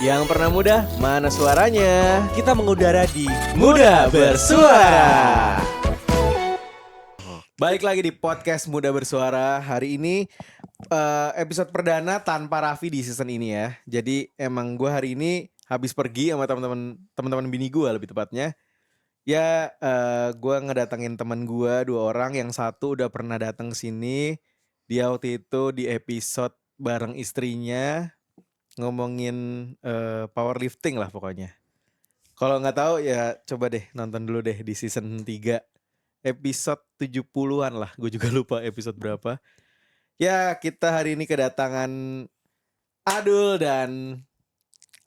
Yang pernah muda, mana suaranya? Kita mengudara di Muda Bersuara. Balik lagi di podcast Muda Bersuara. Hari ini episode perdana tanpa Raffi di season ini ya. Jadi emang gue hari ini habis pergi sama teman-teman bini gue lebih tepatnya. Ya gue ngedatengin teman gue 2 orang. Yang satu udah pernah datang sini. Dia waktu itu di episode bareng istrinya ngomongin powerlifting lah pokoknya. Kalau nggak tahu ya coba deh nonton dulu deh di season 3 episode 70-an lah. Gue juga lupa episode berapa. Ya kita hari ini kedatangan Adul dan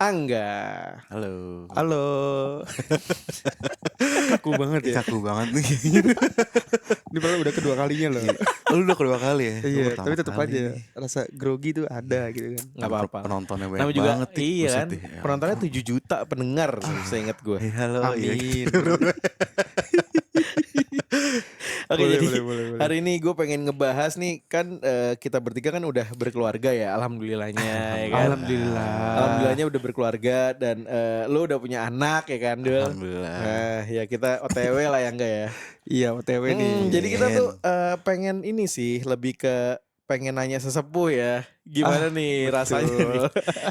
Angga. Halo. Halo. Kaku banget ya. Kaku banget nih. Ini padahal udah kedua kalinya loh. Lu udah kedua kali ya? Iya, Pertama tapi tetap kali aja nih. rasa grogi tuh ada gitu kan. Nggak apa-apa. Penontonnya banyak Namanya juga banget nih. iya kan. Buset deh. Penontonnya 7 juta pendengar saya ingat gue. Halo. Iya. Amin. Oke, Boleh, jadi boleh. hari ini gue pengen ngebahas nih kan kita bertiga kan udah berkeluarga ya, alhamdulillahnya ya kan. Alhamdulillahnya udah berkeluarga dan lo udah punya anak ya kan, Dul. Alhamdulillah. Nah, ya kita OTW lah ya enggak ya. Iya, OTW nih. Jadi kita tuh pengen ini sih lebih ke pengen nanya sesepuh ya. Gimana nih rasanya nih?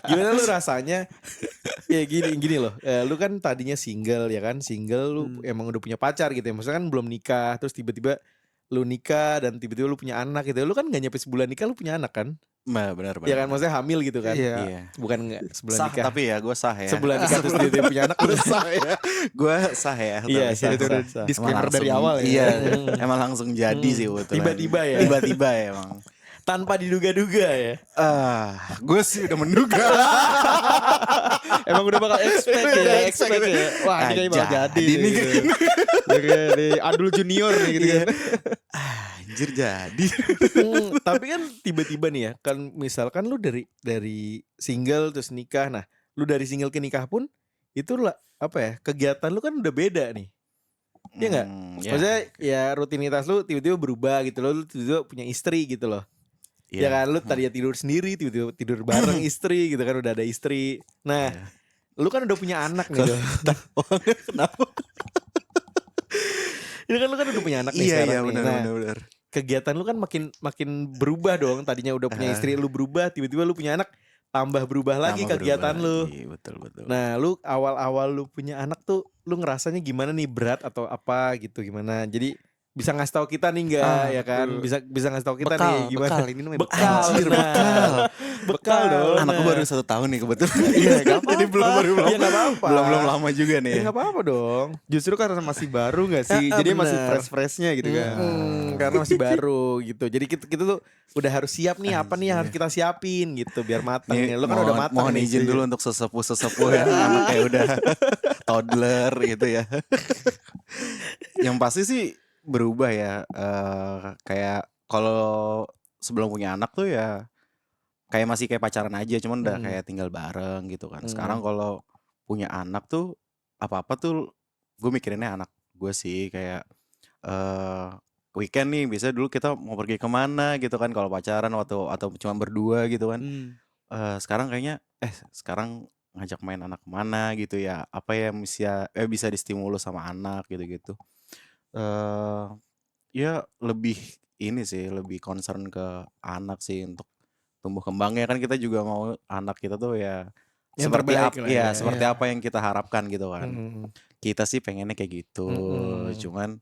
Gimana lu rasanya? Ya gini loh. Lu kan tadinya single ya kan? Single lu emang udah punya pacar gitu ya. Maksudnya kan belum nikah, terus tiba-tiba lu nikah dan tiba-tiba lu punya anak gitu. Lu kan gak nyampe sebulan nikah lu punya anak kan? Benar. Ya kan, maksudnya hamil gitu kan? Iya. Bukan enggak sebulan Sah nikah. tapi ya gue sah ya. Sebulan nikah terus dia punya anak lu sah ya. Gue sah ya. Iya, tapi sah, itu udah sah. disclaimer Emang dari langsung- awal ya. Iya. Emang langsung jadi sih betul. Tiba-tiba ya? Tiba-tiba ya emang. Tanpa diduga-duga ya. Gue sih udah menduga. Emang udah bakal expect Udah ya, expect expect ya. ya. Wah, ini kayaknya bakal Jadi jadi nih. nih. Dari Adul Junior nih gitu kan. Anjir jadi. Tapi kan tiba-tiba nih ya, kan misalkan lu dari single terus nikah. Nah, lu dari single ke nikah pun itu lah apa ya? Kegiatan lu kan udah beda nih. Iya enggak? Maksudnya ya rutinitas lu tiba-tiba berubah gitu loh. Lu tiba-tiba punya istri gitu loh. Ya kan, lu tadinya tidur sendiri, tiba-tiba tidur bareng istri gitu kan, udah ada istri. Nah, lu kan udah punya anak nih. Kenapa? Ini kan lu kan udah punya anak nih Iya sekarang nih. Nah, benar. kegiatan lu kan makin berubah dong. Tadinya udah punya istri, lu berubah, tiba-tiba lu punya anak, tambah berubah lagi Tambah kegiatan lu. berubah lagi, betul. Nah, lu awal-awal lu punya anak tuh lu ngerasanya gimana nih, berat atau apa gitu, gimana? Jadi bisa ngasih tahu kita nih enggak ya kan? betul. Bisa ngasih tahu kita nih gimana? Bekal, ini namanya Bekal, Anjir, nah. bekal. Bekal dong. Anakku nah. baru 1 tahun nih kebetulan. Iya, gak apa-apa. Jadi belum Ya gak apa-apa. belum lama juga nih. Ya gak apa-apa dong. Justru karena masih baru gak sih? Jadi masih Bener. fresh-freshnya gitu kan. Karena masih baru gitu. Jadi kita tuh udah harus siap nih, apa nih yang harus kita siapin gitu biar matang. Nih, Lu kan udah matang mohon nih. izin dulu untuk sesepuh yang anak kayak udah toddler gitu ya. Yang pasti sih berubah ya. Kayak kalau sebelum punya anak tuh ya kayak masih kayak pacaran aja, cuman udah kayak tinggal bareng gitu kan. Sekarang kalau punya anak tuh apa-apa tuh gue mikirinnya anak gue sih. Kayak weekend nih, biasanya dulu kita mau pergi kemana gitu kan kalau pacaran atau cuma berdua gitu kan. Sekarang kayaknya sekarang ngajak main anak kemana gitu ya, apa yang bisa distimulus sama anak gitu-gitu. Ya lebih ini sih, lebih concern ke anak sih untuk tumbuh kembangnya. Kan kita juga mau anak kita tuh ya Yang seperti terbaik apa lah ya. seperti apa yang kita harapkan gitu kan. Kita sih pengennya kayak gitu, cuman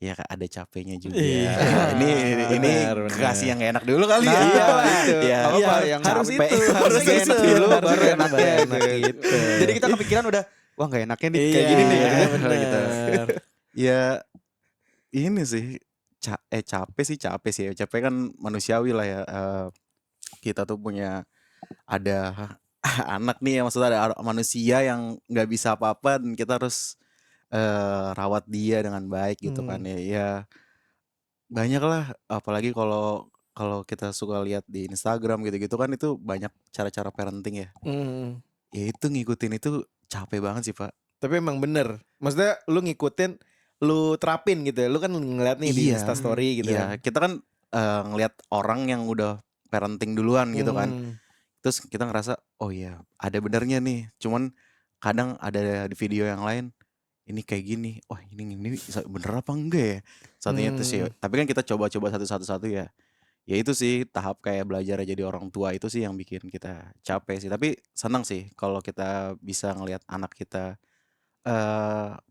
ya ada capeknya juga. Iya. Ini Benar. kasih yang enak dulu kali ya. Nah, itu. Iya. Apa Iya, yang harus capek, itu, harus harus enak gitu. dulu Harus baru enak, enaknya baru enak gitu. gitu. Jadi kita kepikiran udah, wah gak enaknya nih Iya, kayak gini nih. bener gitu. Ya ini sih capek sih. Capek kan manusiawi lah ya. Kita tuh punya ada anak nih, maksudnya ada manusia yang nggak bisa apa-apa dan kita harus rawat dia dengan baik gitu kan ya. Ya banyak lah, apalagi kalau kita suka lihat di Instagram gitu-gitu kan, itu banyak cara-cara parenting ya. Ya itu ngikutin itu capek banget sih Pak. Tapi emang bener. Maksudnya lu ngikutin, lu terapin gitu ya. Lu kan ngeliat nih di Iya. Instastory gitu Iya, kan. kita kan ngelihat orang yang udah parenting duluan gitu kan. Terus kita ngerasa oh iya ada benernya nih. Cuman kadang ada di video yang lain ini kayak gini. Wah ini bener apa enggak ya? Satunya itu sih. Tapi kan kita coba-coba satu-satu ya. Ya itu sih tahap kayak belajar jadi orang tua itu sih yang bikin kita capek sih. Tapi senang sih kalau kita bisa ngelihat anak kita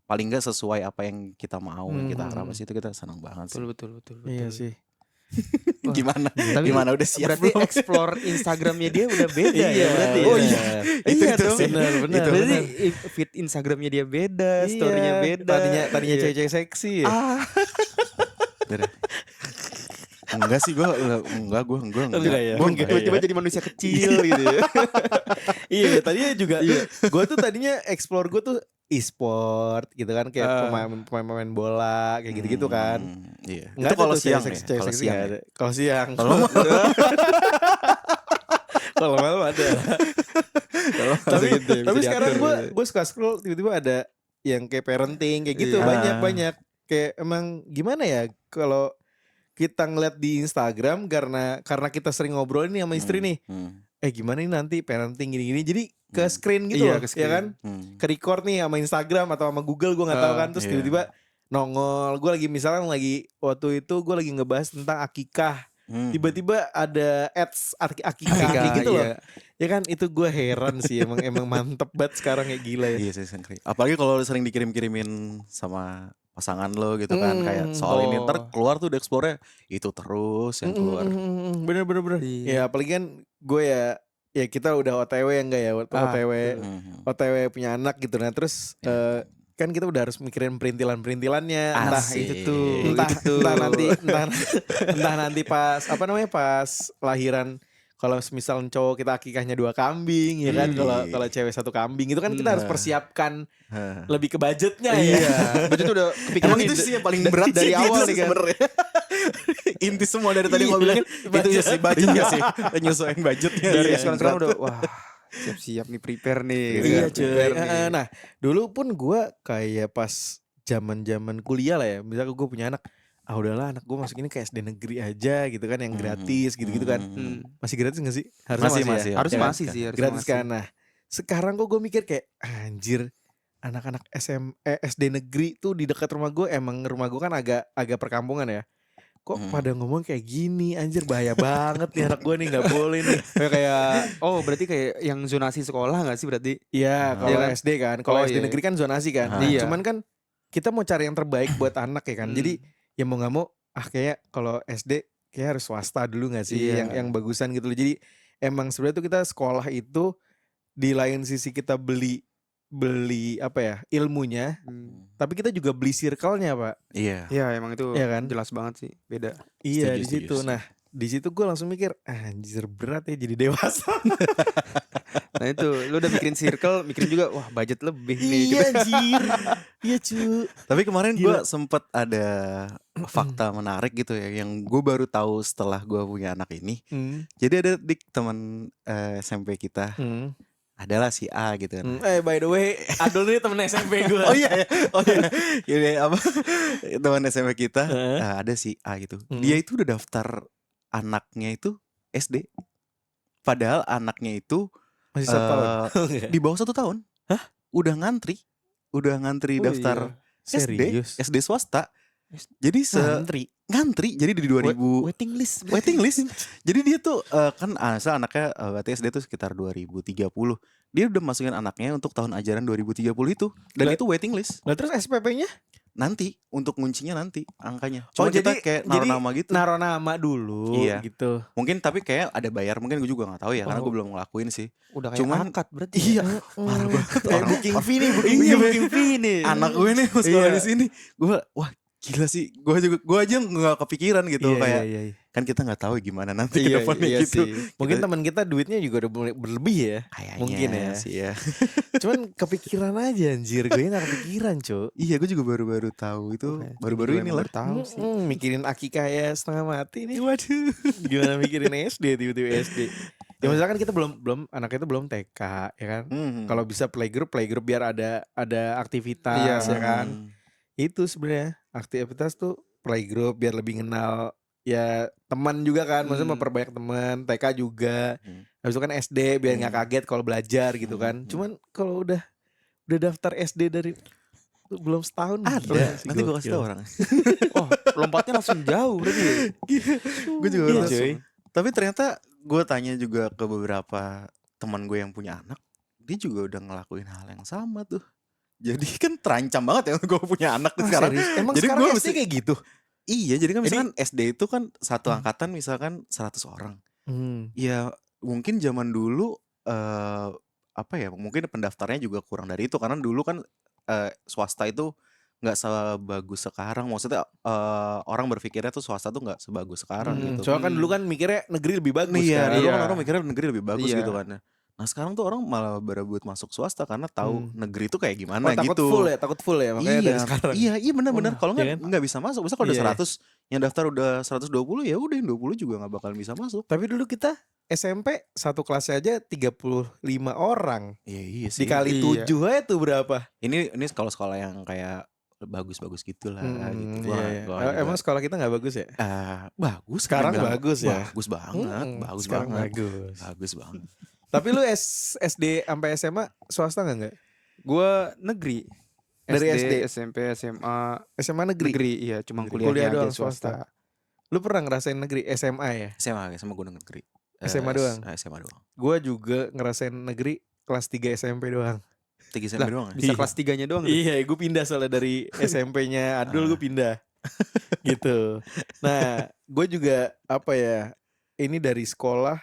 paling nggak sesuai apa yang kita mau, yang kita harapkan sih itu kita senang banget sih. Betul. Iya sih. Wah, Gimana? Tapi Gimana udah siap berarti belum? explore Instagramnya dia udah beda ya berarti. Oh ya? iya. Itu Iya dong. sih. Benar, benar, Itu Berarti benar. feed Instagramnya dia beda, Iya, storynya beda. Tadinya Iya. cewek-cewek seksi ya. Udah. Enggak sih gue enggak. Enggak ya? Gua Enggak. Tiba-tiba jadi manusia kecil gitu ya. Iya, tadinya juga. Gue tuh tadinya explore gue tuh e-sport gitu kan, kayak pemain bola kayak gitu-gitu kan. Iya. Nggak Itu ada kalau tuh siang cewek ya. cewek Kalau seksi siang. nggak Ya? ada. Kalau siang. Kalau Kalau malam ada. tapi gitu ya, bisa tapi sekarang diatur gitu. gue suka scroll tiba-tiba ada yang kayak parenting kayak gitu, Iya. banyak kayak emang gimana ya kalau kita ngeliat di Instagram karena kita sering ngobrol nih sama istri nih, gimana nih nanti parenting gini-gini, jadi ke screen gitu Iya, loh, ke ya screen. kan, ke record nih sama Instagram atau sama Google gue nggak tahu kan, terus Iya. tiba-tiba nongol, gue lagi misalkan waktu itu gue lagi ngebahas tentang akikah, tiba-tiba ada ads akikah gitu loh. iya. Ya kan itu gue heran sih, emang mantep banget sekarang kayak gila ya. Iya sih sering. Apalagi kalau sering dikirim-kirimin sama pasangan lo gitu kan, kayak soal ini ntar keluar tuh udah explore-nya itu terus yang keluar. Bener. Iya. Ya apalagi kan gue ya kita udah OTW ya enggak ya, OTW punya anak gitu, nah terus kan kita udah harus mikirin perintilannya, entah Asik. itu tuh, entah nanti pas pas lahiran. Kalau misal cowok kita akikahnya 2 kambing ya kan, kalau cewek 1 kambing itu kan kita harus persiapkan lebih ke budgetnya ya. Iya. Berarti itu udah kepikiran Emang itu sih yang paling berat dari sih awal gitu nih kan. sebenarnya. Inti semua dari tadi gue bilangin itu ya sih budget gak sih, nyesuaiin budgetnya. Dari Iya, sekarang udah wah siap-siap nih prepare nih. gitu Iya kan, cuy. prepare nih. Nah dulu pun gue kayak pas zaman kuliah lah ya, misalnya gue punya anak, udahlah anak gue masukinnya ke SD negeri aja gitu kan, yang gratis gitu-gitu kan. Masih gratis gak sih? Harusnya Masih, ya? Harus Ya kan? masih sih, harus Gratis masih. kan. Nah sekarang kok gue mikir kayak anjir, anak-anak SD negeri tuh di dekat rumah gue, emang rumah gue kan agak perkampungan ya. Kok pada ngomong kayak gini, anjir bahaya banget nih anak gue nih, nggak boleh nih. Berarti kayak yang zonasi sekolah gak sih berarti? Iya, kalau Iya kan? SD kan, kalau Oh, SD iya. negeri kan zonasi kan. Nah, Iya. cuman kan kita mau cari yang terbaik buat anak ya kan. Jadi ya mau nggak mau, kayak kalau SD kayak harus swasta dulu nggak sih, Iya. yang bagusan gitu loh. Jadi emang sebenarnya tuh kita sekolah itu di lain sisi kita beli ilmunya, tapi kita juga beli circle-nya Pak. Iya. Iya emang itu Iya kan? jelas banget sih, beda. Iya Setuju, di situ. setuju. Nah di situ gue langsung mikir, anjir berat ya jadi dewasa. Nah itu lu udah mikirin circle, mikirin juga wah budget lebih nih. Iya anjir. Iya cu. Tapi kemarin gue Gila. sempet ada fakta menarik gitu ya, yang gue baru tahu setelah gue punya anak ini. Jadi ada teman SMP kita, adalah si A gitu kan. By the way, Adul ini temen SMP gue. Oh iya, ini apa? Teman SMP kita ada si A gitu. Dia itu udah daftar anaknya itu SD. Padahal anaknya itu Masih 1 tahun. di bawah 1 tahun. Hah? Udah ngantri daftar SD, Serius? SD swasta. Jadi ngantri. Jadi di 2000 Waiting list. waiting list. Jadi dia tuh kan asal anaknya berarti SD tuh sekitar 2030. Dia udah masukin anaknya untuk tahun ajaran 2030 itu, dan itu waiting list. Lah terus SPP-nya? Nanti untuk nguncinya nanti angkanya. Oh, Cuma kita jadi- kayak jadi naruh nama gitu. Naruh nama dulu Iya. gitu. Mungkin tapi kayak ada bayar, mungkin gue juga nggak tahu ya, karena gue belum ngelakuin sih. Udah kayak Cuman- akad berarti. Iya, parah banget. Kayak booking fee nih, Iya, booking fee nih. Anak gue nih mau sekolah Iya. di sini. Gue wah gila sih. Gue aja nggak kepikiran gitu, kayak iya. kan kita nggak tahu gimana nanti ke Iya, depannya iya gitu. sih. Mungkin Kita- teman kita duitnya juga udah mulai berlebih ya. Kayaknya Mungkin ya. sih ya. Cuman kepikiran aja anjir, gue gak kepikiran Cuk. Iya, gue juga baru-baru tahu itu. Baru-baru ini lah. Tahu sih. Mikirin akikah ya setengah mati nih. Waduh. Gimana mikirin SD tiba-tiba SD. Ya misalkan kita belum anaknya itu belum TK ya kan. Kalau bisa playgroup biar ada aktivitas Iya. ya kan. Itu sebenarnya aktivitas tuh playgroup biar lebih kenal ya teman juga kan, maksudnya Hmm. memperbanyak teman, TK juga. Hmm. Habis itu kan SD biar nggak Hmm. kaget kalau belajar gitu kan. Hmm. Cuman kalau udah daftar SD dari belum setahun Ada. gila sih, Nanti gue kasih tau gokil. orang. Oh, lompatnya langsung jauh berarti ya? Gue juga Iya, langsung. cuy. Tapi ternyata gue tanya juga ke beberapa teman gue yang punya anak, dia juga udah ngelakuin hal yang sama tuh. Jadi kan terancam banget ya gue punya anak tuh Ah, sekarang. serius? Emang Jadi sekarang gua SD mesti- kayak gitu? Iya, jadi kan Jadi- misalkan SD itu kan satu angkatan misalkan 100 orang. Hmm. Ya mungkin zaman dulu apa ya, mungkin pendaftarnya juga kurang dari itu karena dulu kan swasta itu nggak sebagus sekarang. Maksudnya orang berpikirnya tuh swasta tuh nggak sebagus sekarang gitu. Soalnya kan dulu kan mikirnya negeri lebih bagus Iya, kan. dulu kan Iya. orang mikirnya negeri lebih bagus Iya. gitu kan. Nah sekarang tuh orang malah berebut masuk swasta karena tahu negeri itu kayak gimana Oh, takut gitu. takut full ya makanya dari sekarang. Iya benar-benar. Wah, Kalau iya nggak kan? nggak bisa masuk. Misal kalau udah Iya. 100 yang daftar udah 120 ya udah yang 20 juga nggak bakal bisa masuk. Tapi dulu kita SMP satu kelasnya aja 35 orang. Iya sih. Dikali Iya. 7 aja tuh berapa? Ini kalau sekolah yang kayak bagus-bagus gitulah gitu. Gua- Iya, iya. gua juga, Emang sekolah kita nggak bagus ya? bagus. Sekarang Bilang, bagus ya? Bagus banget, bagus sekarang banget. bagus. Bagus banget. Tapi lu SD sampai SMA swasta nggak? Gue negeri. Dari SD? SMP, SMA, SMA negeri. negeri. Iya, cuma Negeri. kuliahnya Kuliah aja doang, swasta. Lu pernah ngerasain negeri SMA ya? SMA gue negeri. SMA doang? SMA doang. Gue juga ngerasain negeri kelas 3 SMP doang. 3 SMP Lah, doang ya? bisa Iya. kelas 3-nya doang. tuh. Iya, gue pindah soalnya dari SMP-nya Adul gue pindah. Gitu. Nah, gue juga apa ya? Ini dari sekolah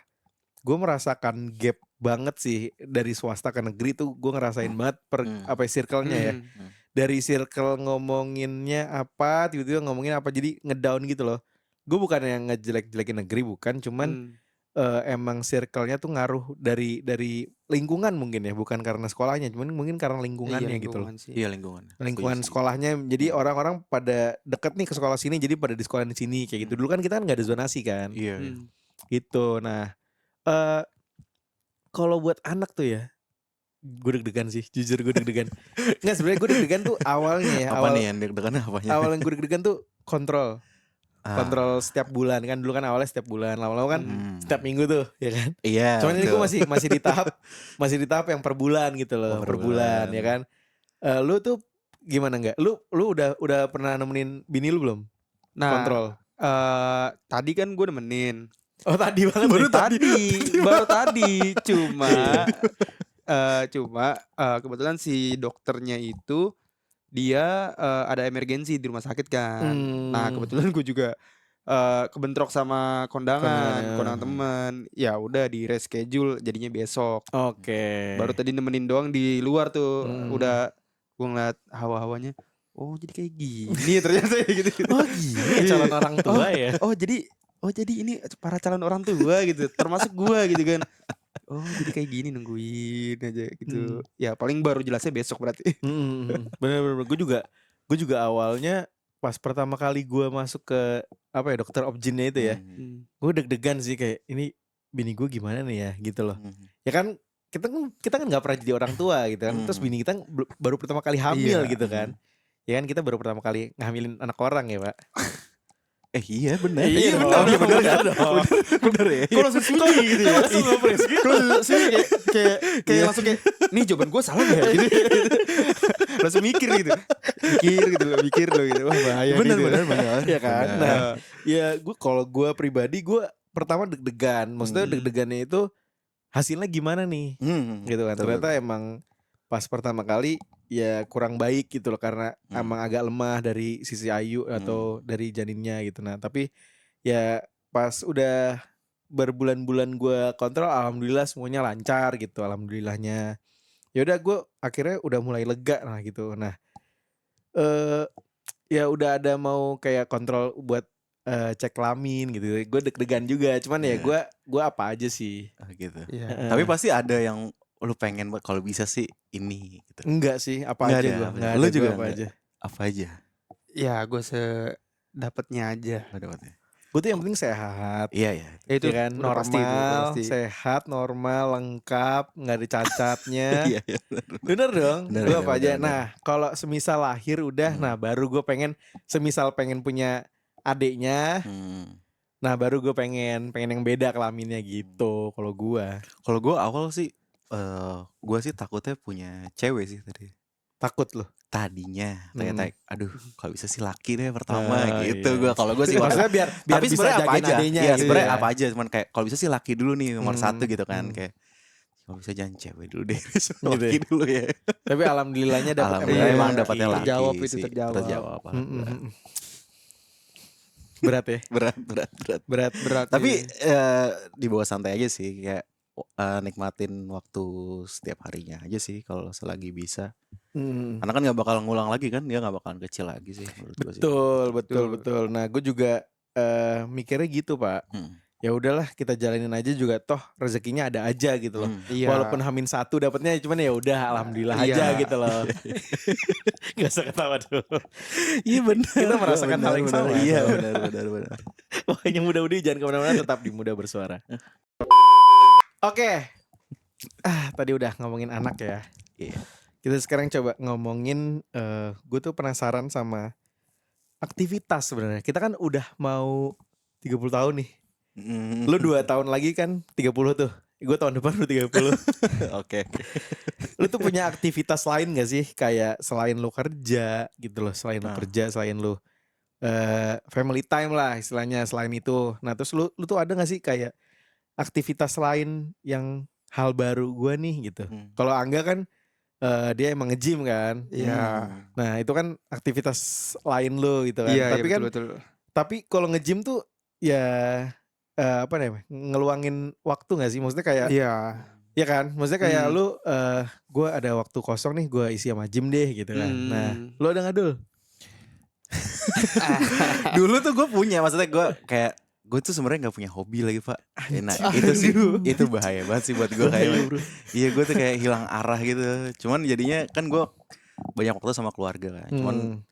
gue merasakan gap banget sih dari swasta ke negeri tuh gue ngerasain banget apa ya, circle-nya ya. Hmm. Dari circle ngomonginnya apa, tiba-tiba ngomongin apa, jadi ngedown gitu loh. Gue bukan yang ngejelek-jelekin negeri, bukan, cuman emang circle-nya tuh ngaruh dari lingkungan mungkin ya, bukan karena sekolahnya, cuman mungkin karena lingkungannya gitu loh. lingkungan sih. Iya lingkungan. Lingkungan Setuju sih. sekolahnya, jadi orang-orang pada deket nih ke sekolah sini, jadi pada di sekolah di sini kayak gitu. Dulu kan kita kan nggak ada zonasi kan, Iya. Hmm. gitu. Nah, kalau buat anak tuh ya, gue deg-degan sih, jujur gue deg-degan. Nggak, sebenarnya gue deg-degan tuh awalnya ya. Apa nih yang deg-degan apanya? Awal yang gue deg-degan tuh kontrol setiap bulan kan, dulu kan awalnya setiap bulan, lama-lama kan setiap minggu tuh ya kan. Iya. Cuman ini gue betul. masih di tahap yang per bulan gitu loh, Oh, per per bulan bulan. ya kan. Lu tuh gimana nggak? Lu udah pernah nemenin bini lu belum? Nah, Kontrol. tadi kan gue nemenin. Oh tadi banget. Baru nih. baru tadi. Cuma kebetulan si dokternya itu dia ada emergensi di rumah sakit kan. Nah, kebetulan gue juga kebentrok sama kondangan teman. Ya udah di reschedule jadinya besok. Oke. Baru tadi nemenin doang di luar tuh. Udah gue ngeliat hawa-hawanya. Oh, jadi kayak gini ternyata gitu. Oh gila calon orang tua ya. Oh jadi ini para calon orang tua gitu, termasuk gua gitu kan. Oh jadi kayak gini nungguin aja gitu. Ya paling baru jelasnya besok berarti. Bener. Gue juga awalnya pas pertama kali gue masuk ke apa ya, dokter objinnya itu ya, gue deg-degan sih kayak ini bini gue gimana nih ya gitu loh. Ya kan kita kan nggak pernah jadi orang tua gitu kan. Terus bini kita baru pertama kali hamil Iya. gitu kan. Ya kan kita baru pertama kali ngehamilin anak orang ya Pak. Iya benar. Iya benar dong. Benar ya. Kok langsung sunyi gitu ya? Langsung ngepres gitu. Kok langsung sunyi kayak langsung kayak nih jawaban gue salah gak ya? Gitu. Langsung mikir gitu. Mikir loh gitu. Wah bahaya Benar gitu. benar. Iya kan. Nah, ya kalau gue pribadi gue pertama deg-degan. Maksudnya deg-degannya itu hasilnya gimana nih? Gitu kan. Ternyata emang pas pertama kali ya kurang baik gitu loh, karena emang agak lemah dari sisi Ayu atau dari janinnya gitu. Nah tapi ya pas udah berbulan-bulan gue kontrol, alhamdulillah semuanya lancar gitu, alhamdulillahnya. Ya udah gue akhirnya udah mulai lega lah gitu. Nah ya udah ada mau kayak kontrol buat cek kelamin gitu. Gue deg-degan juga, cuman ya gue apa aja sih. Gitu. Iya. Tapi pasti ada yang lu pengen kalau bisa sih ini gitu. Enggak sih, apa Nggak aja ada, gue. apa Enggak aja. ada Lu juga gua apa nggak? aja. Apa aja? Ya gue sedapatnya aja. Dapatnya. Gue tuh yang penting sehat. Iya. Itu Ya kan, udah pasti itu, normal, pasti. sehat, normal, lengkap, nggak ada cacatnya. Iya. Bener dong. Bener, Gue bener, apa aja. bener. Nah, kalau semisal lahir udah, nah baru gue pengen, semisal pengen punya adiknya, Nah baru gue pengen yang beda kelaminnya gitu. Kalau gue Kalau gue awal sih gue sih takutnya punya cewek sih tadi. takut loh. Tadinya ternyata aduh kalau bisa sih laki deh Ah, pertama gitu. iya. Kalau gue sih Maksudnya biar tapi bisa sebenarnya apa jagain aja? adenya Iya gitu sebenarnya ya. apa aja, cuman kayak kalau bisa sih laki dulu nih nomor satu gitu kan. Hmm. Kayak kalau bisa jangan cewek dulu deh, Gitu laki ya. dulu ya. Tapi alhamdulillahnya dapet Alhamdulillah Iya, emang dapatnya laki terjawab itu, sih. terjawab. Terjawab. Alhamdulillah. Berat ya. Berat. Berat. Tapi iya. dibawa santai aja sih, kayak nikmatin waktu setiap harinya aja sih kalau selagi bisa. Karena kan nggak bakal ngulang lagi kan, dia nggak bakalan kecil lagi sih menurut gue sih. Betul. Nah gue juga mikirnya gitu Pak. Ya udahlah kita jalanin aja juga toh rezekinya ada aja gitu loh. Iya. Walaupun H-1 dapatnya cuman ya udah alhamdulillah Iya. aja gitu loh. Gak usah ketawa dulu. Iya benar. Kita merasakan hal yang sama. Iya benar. Makanya mudah-mudahan jangan kemana-mana, tetap di Muda Bersuara. Oke. Tadi udah ngomongin anak ya. Iya. Kita sekarang coba ngomongin gue tuh penasaran sama aktivitas sebenarnya. Kita kan udah mau 30 tahun nih. Lu 2 tahun lagi kan 30 tuh. Gue tahun depan udah 30. Oke. Lu tuh punya aktivitas lain gak sih? Kayak selain lu kerja gitu loh. Selain lu kerja, selain lu family time lah istilahnya, selain itu. Nah terus lu tuh ada gak sih kayak aktivitas lain yang hal baru gue nih gitu. Kalau Angga kan dia emang nge-gym kan. Iya. Nah itu kan aktivitas lain lu gitu kan. Iya, Tapi kan betul. tapi kalau nge-gym tuh ya apa namanya, ngeluangin waktu gak sih? Maksudnya kayak Iya. ya kan, maksudnya kayak lu gue ada waktu kosong nih, gue isi sama gym deh gitu kan. Nah lu ada gak Dul? Dulu tuh gue punya, maksudnya gue kayak gue tuh sebenarnya nggak punya hobi lagi Pak. Nah itu sih itu bahaya banget sih buat gue kayak. Iya gue tuh kayak hilang arah gitu. Cuman jadinya kan gue banyak waktu sama keluarga kan. Cuman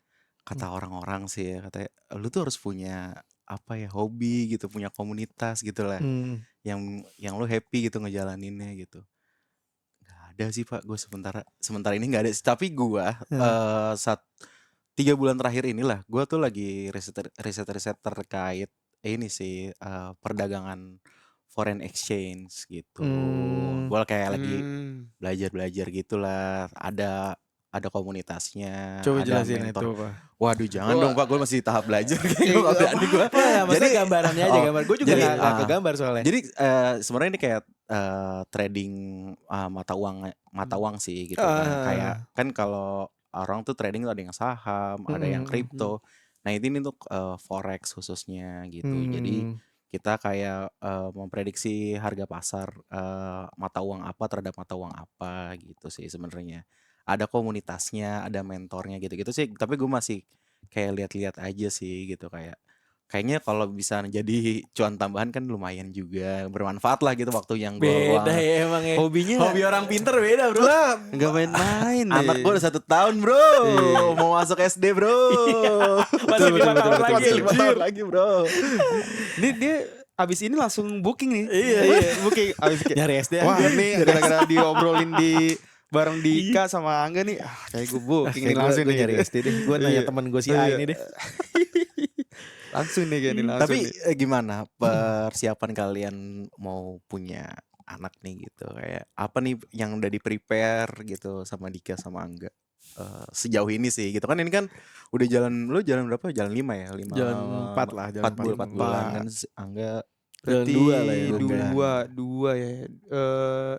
kata orang-orang sih ya, katanya lu tuh harus punya apa ya, hobi gitu, punya komunitas gitu lah. Yang lu happy gitu ngejalaninnya gitu. Gak ada sih Pak, gue sementara ini gak ada. Tapi gue 3 bulan terakhir inilah gue tuh lagi riset terkait ini sih perdagangan foreign exchange gitu. Gue kayak lagi belajar gitulah. Ada komunitasnya, Coba ada jelasin mentor. itu Pak. Waduh jangan dong Pak, gue masih tahap belajar. Jadi gambarannya aja gambar. Gue juga gak kegambar soalnya. Jadi sebenarnya ini kayak trading mata uang sih gitu kan. Kayak kan kalau orang tuh trading tuh ada yang saham, ada yang kripto. Nah ini tuh forex khususnya gitu. Jadi kita kayak memprediksi harga pasar mata uang apa terhadap mata uang apa gitu sih sebenarnya. Ada komunitasnya, ada mentornya gitu-gitu sih. Tapi gue masih kayak lihat-lihat aja sih gitu, kayaknya kalau bisa jadi cuan tambahan kan lumayan juga, bermanfaat lah gitu waktu yang gue beda ya emang ya. Hobi orang pinter beda bro. Nggak main-main deh. Anak gue udah 1 tahun bro, mau masuk SD bro. Masih 5 tahun lagi. Masih 5 tahun lagi bro. Ini dia abis ini langsung booking nih. Iya. Booking abis Nyari SD wah aja. nih gara-gara diobrolin bareng Dika sama Angga nih, kayak gue booking nih langsung gue nih. nyari SD deh. Gue nanya temen gue si A ini deh. Langsung nih kayak ini langsung. Tapi nih. gimana persiapan kalian mau punya anak nih gitu, kayak apa nih yang udah di prepare gitu sama Dika sama Angga sejauh ini sih gitu kan. Ini kan udah jalan berapa? Jalan 5 ya? Jalan 4 lah, jalan 4 bulan kan. Angga berarti 2 lah ya. Dua ya.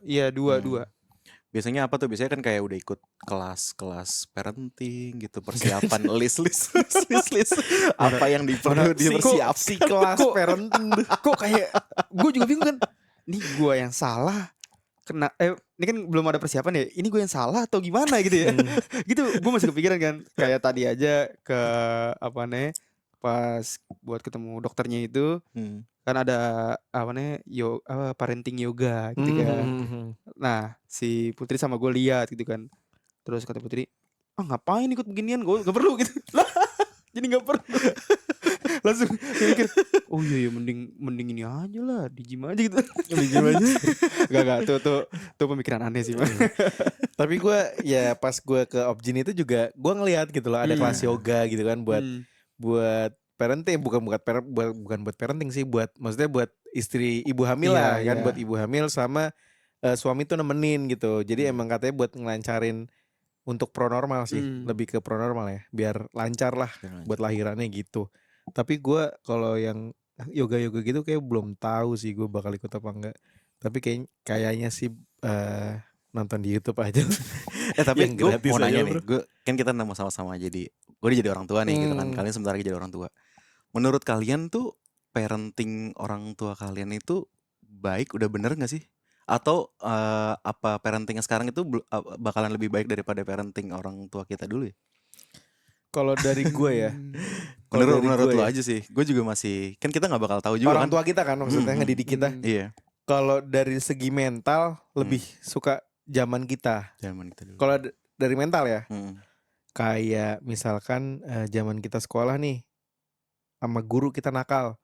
Iya 2. Biasanya apa tuh? Biasanya kan kayak udah ikut kelas parenting gitu, persiapan list apa yang perlu dipersiapkan. Si kelas parenting. Kok kayak gue juga bingung kan. Ini gue yang salah. Ini kan belum ada persiapan ya. Ini gue yang salah atau gimana gitu ya. Gitu gue masih kepikiran kan. Kayak tadi aja ke pas buat ketemu dokternya itu kan ada parenting yoga gitu kan. Nah si Putri sama gue lihat gitu kan. Terus kata Putri, ngapain ikut beginian, gue gak perlu gitu. Lah jadi gak perlu. Langsung mikir, oh iya mending ini aja lah, di gym aja gitu. Di gym aja. Gak tuh pemikiran aneh sih. Tapi gue ya pas gue ke Objin itu juga gue ngelihat gitu loh, ada kelas yoga gitu kan buat parenting, bukan buat parenting sih, maksudnya buat istri ibu hamil Iya, lah kan, iya. buat ibu hamil sama suami tuh nemenin gitu. Jadi emang katanya buat ngelancarin untuk pronormal sih, lebih ke pronormal ya, biar lancar lah buat lahirannya gitu. Tapi gue kalau yang yoga gitu kayak belum tahu sih gue bakal ikut apa enggak. Tapi kayaknya sih nonton di YouTube aja. Tapi Yang gue gratis mau aja, nanya bro. nih, gue kan kita mau sama-sama jadi, gue udah jadi orang tua nih gitu kan, kalian sebentar lagi jadi orang tua. Menurut kalian tuh parenting orang tua kalian itu baik, udah bener gak sih? Atau apa parenting sekarang itu bakalan lebih baik daripada parenting orang tua kita dulu ya? Kalau dari gue ya, kalau dari Menurut gue lu ya, aja sih, gue juga masih, kan kita gak bakal tahu juga orang kan. tua kita kan maksudnya ngedidik kita. Iya, Kalau dari segi mental lebih suka zaman kita. zaman kita dulu. Kalau dari mental ya, Mm. kayak misalkan zaman kita sekolah nih, sama guru kita nakal,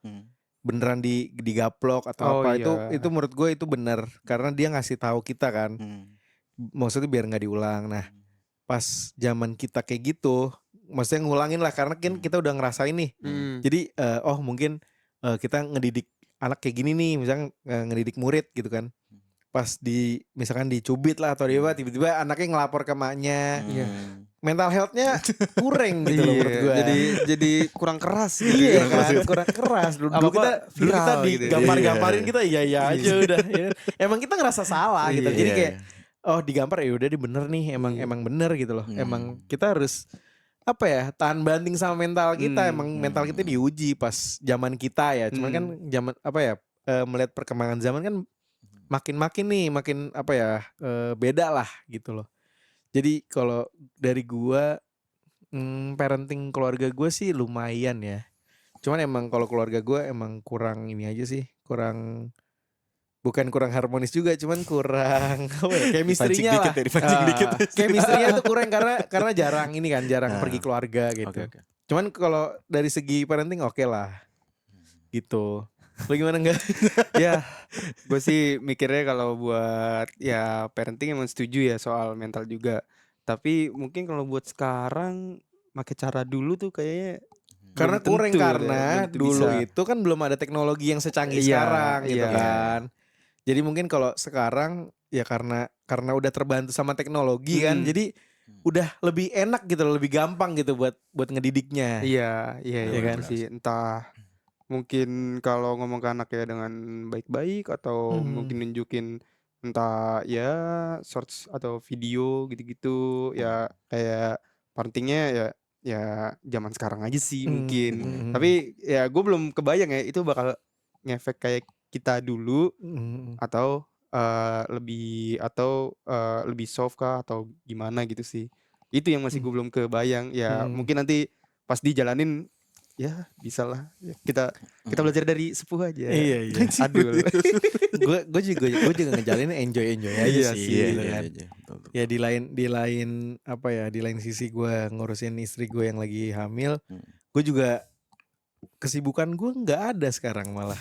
beneran digaplok atau Oh, apa, iya. itu menurut gue itu bener karena dia ngasih tahu kita kan, maksudnya biar nggak diulang. Nah, pas zaman kita kayak gitu, maksudnya ngulangin lah karena kan kita udah ngerasain nih. Jadi oh mungkin kita ngedidik anak kayak gini nih, misalnya ngedidik murid gitu kan. Pas misalkan dicubit lah atau dia tiba-tiba anaknya ngelapor ke maknya. Mental health-nya kurang gitu loh menurut gue. Jadi kurang keras gitu. Iya kan. kan, kurang keras. Dulu kita viral gitu. digampar-gamparin kita iya aja udah. Ya. Emang kita ngerasa salah gitu. Jadi kayak oh digampar ya udah dia bener nih, emang bener gitu loh. Emang kita harus apa ya, tahan banting sama mental kita. Emang mental kita diuji pas zaman kita ya. Cuman kan zaman apa ya, melihat perkembangan zaman kan makin apa ya, beda lah gitu loh. Jadi kalau dari gua parenting keluarga gue sih lumayan ya. Cuman emang kalau keluarga gue emang kurang ini aja sih, bukan kurang harmonis juga, cuman kurang apa ya, chemistry-nya lah. Dipancing dikit. Chemistry-nya tuh kurang karena jarang ini kan, jarang pergi keluarga gitu. Oke. Cuman kalau dari segi parenting oke lah. Gitu. Lo gimana enggak? Ya, gue sih mikirnya kalau buat ya parenting emang setuju ya soal mental juga. Tapi mungkin kalau buat sekarang pakai cara dulu tuh kayaknya Karena belum kurang tentu karena belum tentu dulu bisa. itu kan belum ada teknologi yang secanggih Iya, sekarang gitu iya. kan. Jadi mungkin kalau sekarang ya karena udah terbantu sama teknologi kan, jadi udah lebih enak gitu loh, lebih gampang gitu buat ngedidiknya. Iya Iya kan? bener sih. Entah mungkin kalau ngomong ke anak ya dengan baik-baik atau mungkin nunjukin entah ya shorts atau video gitu-gitu ya kayak parentingnya ya zaman sekarang aja sih mungkin. Tapi ya gue belum kebayang ya itu bakal ngefek kayak kita dulu atau lebih soft kah atau gimana gitu sih. Itu yang masih gue belum kebayang. Ya mungkin nanti pas dijalanin ya bisa lah. Ya, kita belajar dari sepuh aja. Iya. Aduh. gue juga ngejalanin enjoy aja Iya sih sih, gitu kan. Ya di lain apa ya, di lain sisi gue ngurusin istri gue yang lagi hamil, gue juga kesibukan gue nggak ada sekarang malah.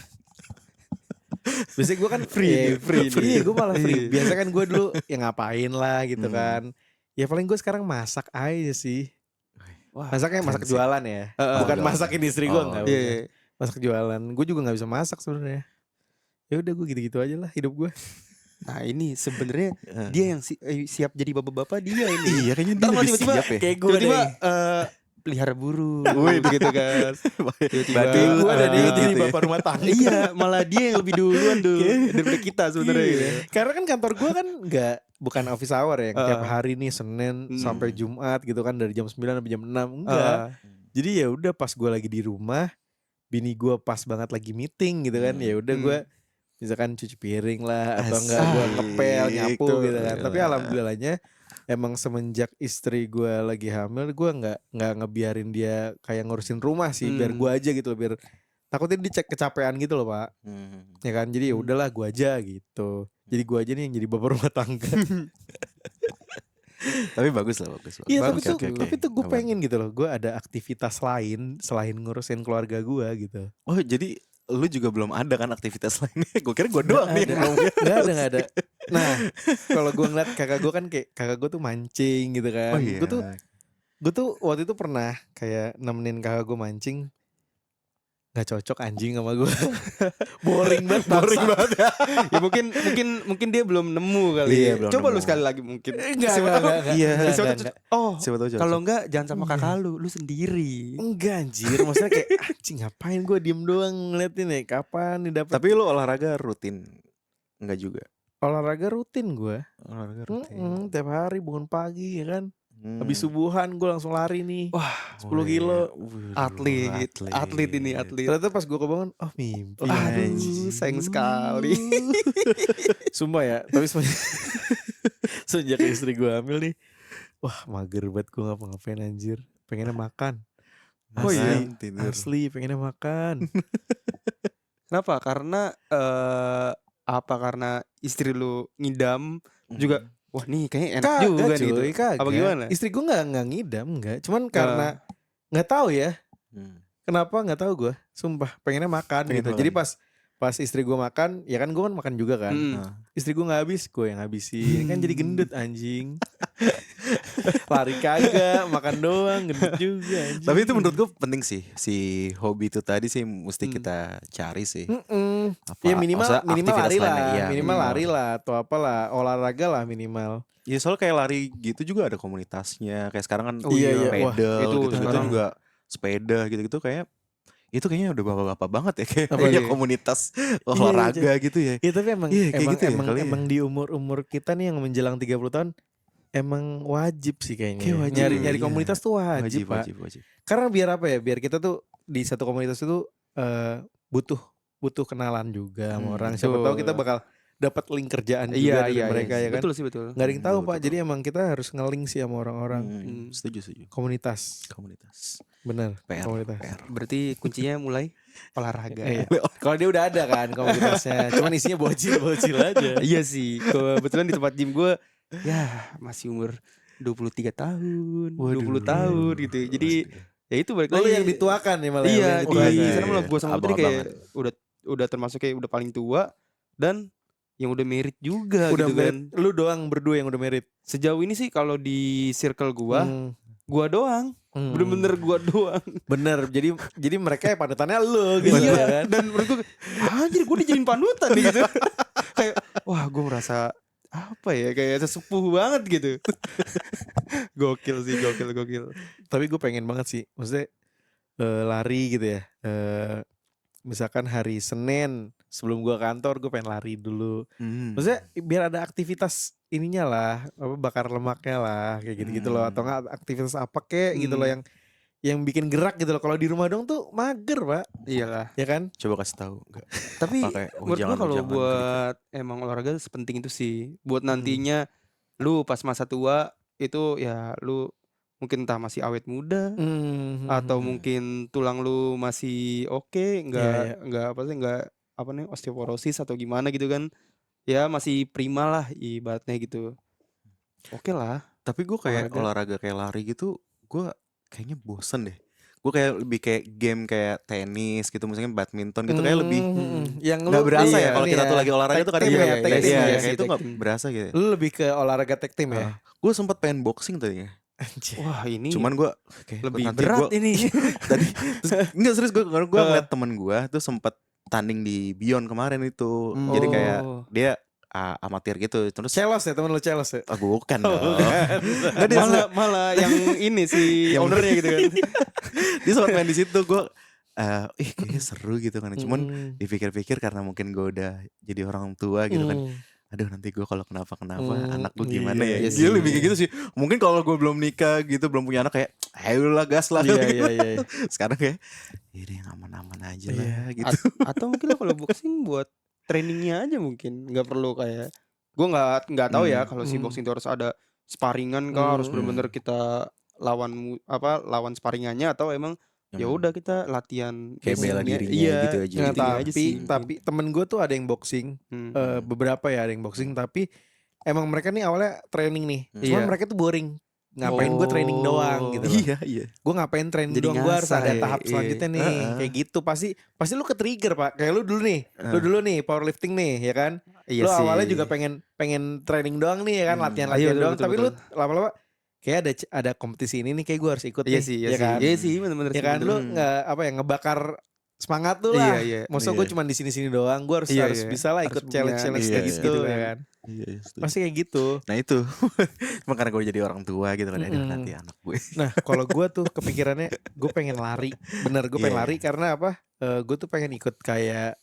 Biasanya gue kan free. Iya, gue malah free. Biasa kan gue dulu ya ngapain lah gitu kan. Ya paling gue sekarang masak aja sih. Masaknya masak jualan ya, bukan masakin istri gue nggak. Masak jualan, gue juga nggak bisa masak sebenarnya. Ya udah gue gitu-gitu aja lah hidup gue. Nah ini sebenarnya dia yang siap jadi bapak-bapak dia ini. Iya kayaknya dia Ntar lebih tiba-tiba siap ya. Kayak gue tiba-tiba deh. pelihara burung gitu kan. Tiba-tiba Kayak gue ada dia gitu jadi ya. bapak rumah tangga. Iya, malah dia yang lebih duluan dulu daripada kita sebenarnya. Iya. Ya. Karena kan kantor gue kan bukan office hour ya, tiap hari nih Senin sampai Jumat gitu kan, dari jam 9 sampai jam 6. Enggak. Jadi ya udah pas gue lagi di rumah, bini gue pas banget lagi meeting gitu kan, ya udah gue misalkan cuci piring lah atau enggak gue ngepel, nyapu gitu kan. Tapi alhamdulillahnya emang semenjak istri gue lagi hamil, gue nggak ngebiarin dia kayak ngurusin rumah sih, biar gue aja gitu, biar takutnya dia kecapean gitu loh Pak. Ya kan, jadi ya udahlah gue aja gitu. Jadi gue aja nih yang jadi bapak rumah tangga. Tapi bagus lah, bagus. Iya Bagus. tapi tuh gue pengen gitu loh, gue ada aktivitas lain selain ngurusin keluarga gue gitu. Oh jadi lu juga belum ada kan aktivitas lainnya? Gue kira gue doang nih yang ngomongnya. Nggak ada. Nah kalau gue ngeliat kakak gue kan kayak kakak gue tuh mancing gitu kan. Oh iya. Gue tuh waktu itu pernah kayak nemenin kakak gue mancing. nggak cocok anjing sama gue. Boring banget. Boring bangsa. banget ya. Ya mungkin dia belum nemu kali. Iya, Ya. belum Coba lu nemu. sekali lagi mungkin. Enggak, Siapa tahu. Iya, Siapa tahu enggak. oh, Siapa tahu cocok. kalau enggak jangan sama kakak lu sendiri. Enggak anjir, maksudnya kayak anjing ngapain gue diem doang ngeliatin ya kapan nih dapet. Tapi lu olahraga rutin? Enggak juga. Olahraga rutin gue. Olahraga rutin. Tiap hari bangun pagi ya kan. Hmm. Habis subuhan gue langsung lari nih. Wah, 10 kilo. Atlet ini atlet. Ternyata pas gue kebangun, oh mimpi. Aduh, sayang sekali. Sumpah ya, tapi sejak istri gue hamil nih, wah mager banget gue ngapa-ngapain anjir. Pengennya makan. Oh iya? Tidur. Asli pengennya makan. Kenapa? Karena karena istri lu ngidam juga. Wah nih kayaknya enak juga nih gitu. Kagak. Apa gimana? Istri gue nggak ngidam, nggak. Cuman karena nggak tahu ya. Hmm. Kenapa nggak tahu gue. Sumpah pengennya makan Pengen gitu. makan. Jadi pas istri gue makan, ya kan gue kan makan juga kan. Nah. Istri gue nggak habis, gue yang habisin. Kan jadi gendut anjing. Lari kagak, makan doang, gendut juga anjing. Tapi itu menurut gue penting sih. Si hobi itu tadi sih mesti kita cari sih. Apa, Ya minimal aktivitas lari lah, lainnya, iya, minimal lari lah atau apalah, olahraga lah minimal. Ya soalnya kayak lari gitu juga ada komunitasnya. Kayak sekarang kan Oh iya, iya. pedal Wah, itu gitu-gitu sekarang. juga sepeda gitu-gitu kayak itu kayaknya udah bapak-bapak banget ya kayak Apa punya iya? komunitas olahraga gitu ya. Iya tapi emang Iya, kayak gitu ya kali ya. emang di umur kita nih yang menjelang 30 tahun emang wajib sih kayaknya. Kayak wajib, Nyari iya. komunitas tuh wajib, Pak. wajib. Karena biar apa ya? Biar kita tuh di satu komunitas itu butuh kenalan juga sama orang. Siapa tahu kita betul. bakal dapat link kerjaan juga Iya, dari iya, mereka iya. ya kan. Betul sih, betul. Nggak ada yang tahu Betul, Pak. betul. Jadi emang kita harus nge-link sih sama orang-orang. Setuju. Komunitas. Komunitas. Bener. PR. Komunitas. PR. Berarti kuncinya mulai olahraga. Iya. Kalau dia udah ada kan komunitasnya. Cuman isinya bocil aja. Iya sih. Kebetulan di tempat gym gue ya masih umur 23 tahun, 20 tahun gitu. Jadi ya itu balik Lalu lagi yang dituakan nih malah. Iya, yang di dituakan. sana malah gue sama Putri kayak Abang-abangan. udah termasuk kayak udah paling tua dan yang udah merit juga Udah gitu merit. kan. Lu doang berdua yang udah merit. Sejauh ini sih kalau di circle gua doang. Hmm. Bener-bener gua doang. Bener. Jadi mereka ya panutannya lu gitu ya kan. Dan menurut gue anjir gue dijadiin panutan nih gitu. Kayak wah gue merasa apa ya kayak sesepuh banget gitu. Gokil sih, gokil. Tapi gue pengen banget sih. Maksudnya lari gitu ya. Misalkan hari Senin sebelum gue kantor gue pengen lari dulu. Maksudnya biar ada aktivitas ininya lah, apa bakar lemaknya lah, kayak gitu-gitu loh. Atau enggak aktivitas apa kayak gitu loh yang bikin gerak gitu loh. Kalau di rumah dong tuh mager Pak, Iyalah. ya kan? Coba kasih tahu enggak? Tapi Pakai, oh, menurut jangan, gue kalau jangan, buat emang olahraga sepenting itu sih. Buat nantinya lu pas masa tua itu ya lu mungkin entah masih awet muda atau mungkin tulang lu masih oke, enggak apa nih osteoporosis atau gimana gitu kan. Ya masih prima lah ibaratnya gitu. Oke lah. Tapi gue kayak olahraga kayak lari gitu, gue kayaknya bosen deh. Gue kayak lebih kayak game kayak tenis gitu, misalnya badminton gitu kayak lebih yang nggak berasa iya, ya kalau ini kita ya, tuh lagi olahraga tuh kadang tag team ya, tag team ya. kayak itu nggak tag team. berasa gitu. Lu lebih ke olahraga tag team ya? Gue sempat pengen boxing tadinya, Anjir. Wah, ini cuman gue kayak lebih nanti berat gua- ini. tadi terus, enggak serius gue ngeliat temen gue tuh sempat tanding di Beyond kemarin itu, jadi kayak dia amatir gitu, terus Celos ya, temen lu celos ya? bukan dong. Nggak, dia malah yang ini si ownernya gitu kan. dia sempat main di situ, gue kayaknya seru gitu kan, cuman dipikir-pikir karena mungkin gue udah jadi orang tua gitu kan, aduh nanti gue kalau kenapa anak gue gimana ya? iya Dia sih. lebih kayak gitu sih. Mungkin kalau gue belum nikah gitu, belum punya anak kayak, ayo lah gas lah. Iya. Sekarang kayak, ini yang aman-aman aja lah gitu. Atau mungkin lo kalau boxing buat trainingnya aja mungkin nggak perlu kayak gue nggak tahu ya kalau si boxing itu harus ada sparingan kah, harus benar-benar kita lawan sparingannya atau emang ya udah kita latihan Kayak bela basicnya. dirinya Iya, gitu aja. Nah, intinya aja sih. tapi temen gue tuh ada yang boxing, beberapa ya ada yang boxing, tapi emang mereka nih awalnya training nih, cuman Iya. mereka tuh boring. Ngapain gue training doang gitu loh. Iya. Gue ngapain training Jadi doang, gue harus ngasah ada ya, tahap iya. selanjutnya nih. Kayak gitu pasti lu ke trigger Pak. Kayak lu dulu nih powerlifting nih ya kan. Iya Lu sih. awalnya juga pengen training doang nih ya kan, latihan-latihan Iya, doang, betul, tapi betul. lu lama-lama kayak ada kompetisi ini nih, kayak gue harus ikut Iya nih. sih, ya kan? Iya sih, benar-benar Ya sih, kan, bener. lu nggak apa ya, ngebakar semangat tuh lah. Iya, Masa gue cuma di sini-sini doang, gue harus bisa lah Harus ikut punya, challenge-challenge iya, kayak iya, gitu iya. ya kan. Iya, setuju. Pasti kayak gitu. Nah itu cuma karena gue jadi orang tua gitu kan, aduh nanti anak gue. Nah kalau gue tuh kepikirannya gue pengen lari. Bener gue pengen Iya. lari karena apa? Gue tuh pengen ikut kayak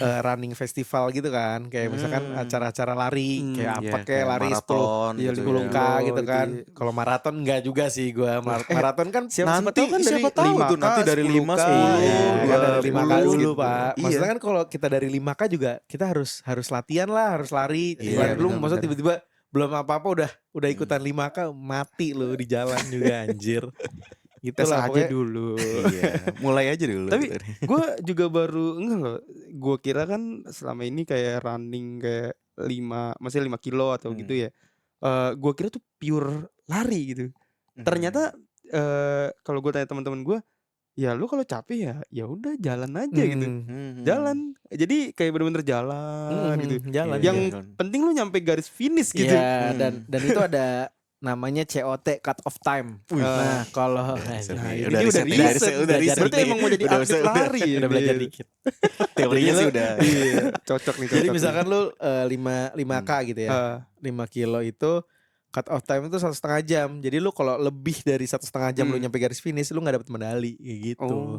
running festival gitu kan. Kayak misalkan acara-acara lari. Kayak apa Iya, kayak lari 10 maraton iya, gitu 10K ya. gitu kan. gitu. Kalau maraton enggak juga sih gue. Maraton kan Siapa Nanti tahu kan dari siapa tahu 5K, tuh nanti dari 5, 10K, 10, Iya, kan dari 5K 20 dulu gitu. Pak. Iya. Maksudnya kan kalau kita dari 5K juga kita harus latihan lah, harus lari. Iya, Lu benar, maksudnya benar. tiba-tiba belum apa-apa udah ikutan 5K mati lu di jalan juga anjir. Gitu tes lah aja pokoknya. dulu. Iya, mulai aja dulu. Tapi gitu. gue juga baru enggak loh. Gue kira kan selama ini kayak running kayak 5 kilo atau gitu ya. Gue kira tuh pure lari gitu. Ternyata kalau gue tanya teman-teman gue, ya lu kalau capek ya udah jalan aja gitu. Jalan. Jadi kayak bener-bener jalan gitu. Jalan. Yang Iya. penting lu nyampe garis finish gitu. Iya, dan itu ada namanya COT cut off time. Nah, kalau Udah ini udah udah riset, riset. udah riset. Berarti emang mau jadi Udah atlet riset, lari. udah belajar Gitu. dikit. Teorinya sih udah. Iya, cocok nih. Jadi cocok misalkan nih. lu 5K gitu ya. 5 kilo itu cut off time itu 1,5 jam. Jadi lu kalau lebih dari 1,5 jam lu nyampe garis finish lu nggak dapet medali kayak gitu.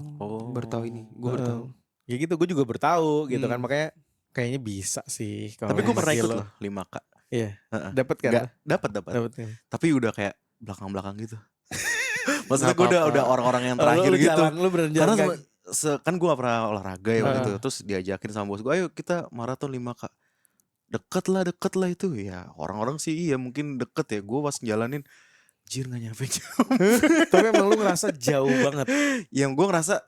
Baru tahu ini. Gue baru tahu. Ya gitu gue juga bertahu gitu kan, makanya kayaknya bisa sih kalau Tapi gue 5 pernah ikut kilo. loh 5K. Iya. Heeh. Dapat kan? Enggak, dapat. Dapat kan. Tapi udah kayak belakang-belakang gitu. Maksudnya Nggak gue apa-apa. udah orang-orang yang Oh, terakhir lu gitu. jalan, lu beneran Karena jalan kan gue gak pernah olahraga ya waktu itu. Terus diajakin sama bos gue, ayo kita maraton 5K. Deket lah itu. Ya orang-orang sih iya mungkin deket ya. Gue pas jalanin, jir gak nyampe jam. Tapi emang lu ngerasa jauh banget. Yang gue ngerasa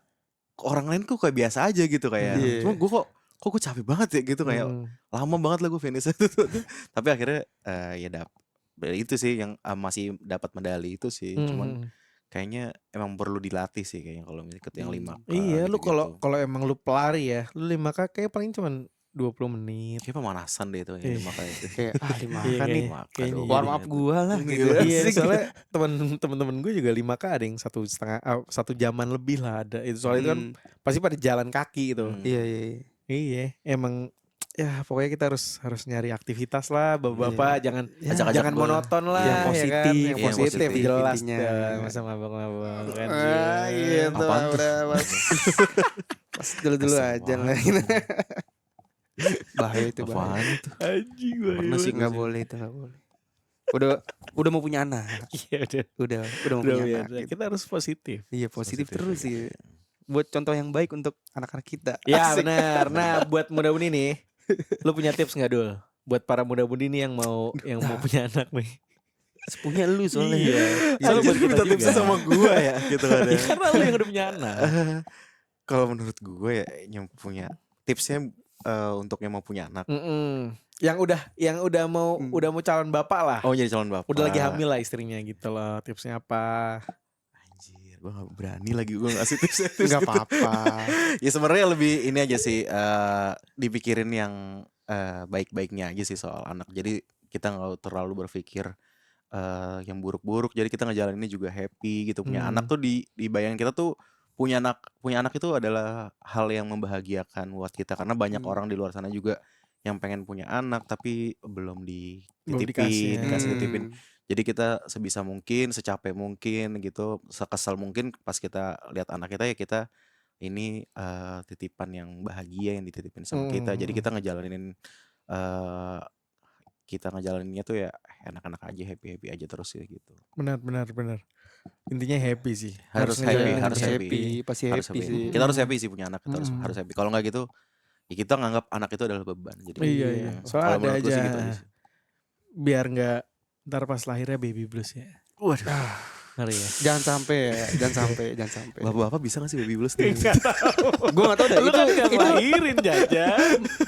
orang lain kok kayak biasa aja gitu kayak. Iya. Cuma gue kok gue capek banget ya gitu kayak lama banget lah gue finish itu. Tapi akhirnya ya itu sih yang masih dapat medali itu sih. Cuman kayaknya emang perlu dilatih sih kayaknya kalau misalnya ikut yang 5K. Iya, lu gitu-gitu. kalau emang lu pelari ya, lu 5K kayak paling cuman 20 menit. Kayak pemanasan deh itu ya 5K itu. Kayak 5K Iya, nih. kayaknya iya. Warm up gua lah gitu. Iya, Asik. soalnya temen-temen gue juga 5K ada yang 1 jaman lebih lah ada. Itu soalnya itu kan pasti pada jalan kaki gitu. Iya. Iya, emang ya pokoknya kita harus nyari aktivitas lah, bapak-bapak jangan Ajak-ajak jangan gua. monoton lah, Yang ya kan? positif, yang yang positif positif jelas intinya. dah, masa mabok-mabok kan. Iya tuh Apaan tuh? udah pas dulu-dulu Kesel aja lah. banget. Bahaya itu Apaan bahaya. itu? Anjing gue. Pernah sih Nggak boleh itu nggak boleh. Udah mau punya anak. Iya Udah mau udah punya biasa. anak. Gitu. Kita harus positif. Iya positif Positif, terus iya. sih. Buat contoh yang baik untuk anak-anak kita. Ya Asik. benar. Nah buat muda-mudi nih, lu punya tips nggak Dul? Buat para muda-mudi nih yang mau punya anak nih. Punya lu soalnya. Iya. Soalnya Soalnya buat kita juga. tipsnya sama gue ya gitu kan. Ya, karena lu yang udah punya anak. Kalau menurut gue ya yang punya tipsnya untuk yang mau punya anak. Yang udah mau calon bapak lah. Oh jadi calon bapak. Udah lagi hamil lah istrinya gitu loh. Tipsnya apa? Anjir, gue gak berani lagi gue ngasih tips. Nggak apa-apa. Ya sebenarnya lebih ini aja sih dipikirin yang baik-baiknya aja sih soal anak. Jadi kita nggak terlalu berpikir yang buruk-buruk. Jadi kita ngejalaninnya juga happy gitu. Punya anak tuh di bayangan kita tuh punya anak itu adalah hal yang membahagiakan buat kita karena banyak orang di luar sana juga yang pengen punya anak tapi belum dititipin, dikasih titipin. Jadi kita sebisa mungkin, secapek mungkin gitu, sekesal mungkin pas kita lihat anak kita ya kita ini titipan yang bahagia yang dititipin sama kita. Jadi kita ngejalaninnya tuh ya enak-enak aja, happy aja terus ya gitu. Benar. Intinya happy sih. Harus ngejalanin happy. Pasti Harus happy sih. Kita harus happy sih punya anak, kita harus happy. Kalau nggak gitu, ya kita nganggap anak itu adalah beban. Jadi Iya. Soalnya kalau ada menurut gue sih aja gitu aja sih. biar nggak ntar pas lahirnya baby blues ya. Waduh. Ngeri ya. Jangan sampai ya, jangan sampai. Bapak-bapak bisa gak sih baby blues? Gue gak tau dah Lu kan nggak itu lahirin Jaja.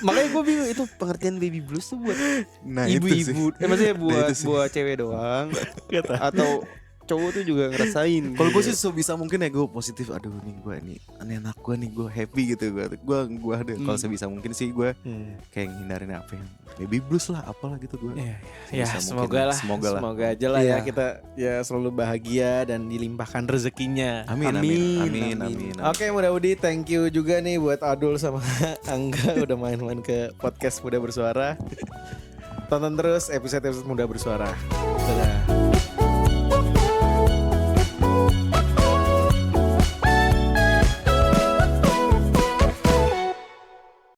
makanya gue bingung itu pengertian baby blues tuh buat Nah itu sih. ibu-ibu. Maksudnya Nah, itu sih. buat cewek doang Kata. atau cowok tuh juga ngerasain. Kalau gue sih sebisa mungkin ya gue positif. Aduh nih gue nih, ini anak gue nih, gue happy gitu. Gue ada. Kalau sebisa mungkin sih gue kayak ngindarin apa yang baby blues lah, apalah gitu gue. Ya Sebisa semoga mungkin. lah. Semoga lah. Semoga aja lah ya Iya. kita ya selalu bahagia dan dilimpahkan rezekinya. Amin. Oke, Muda Budi, thank you juga nih buat Adul sama Angga udah main-main ke podcast Muda Bersuara. Tonton terus episode-episode Muda Bersuara. Dadah.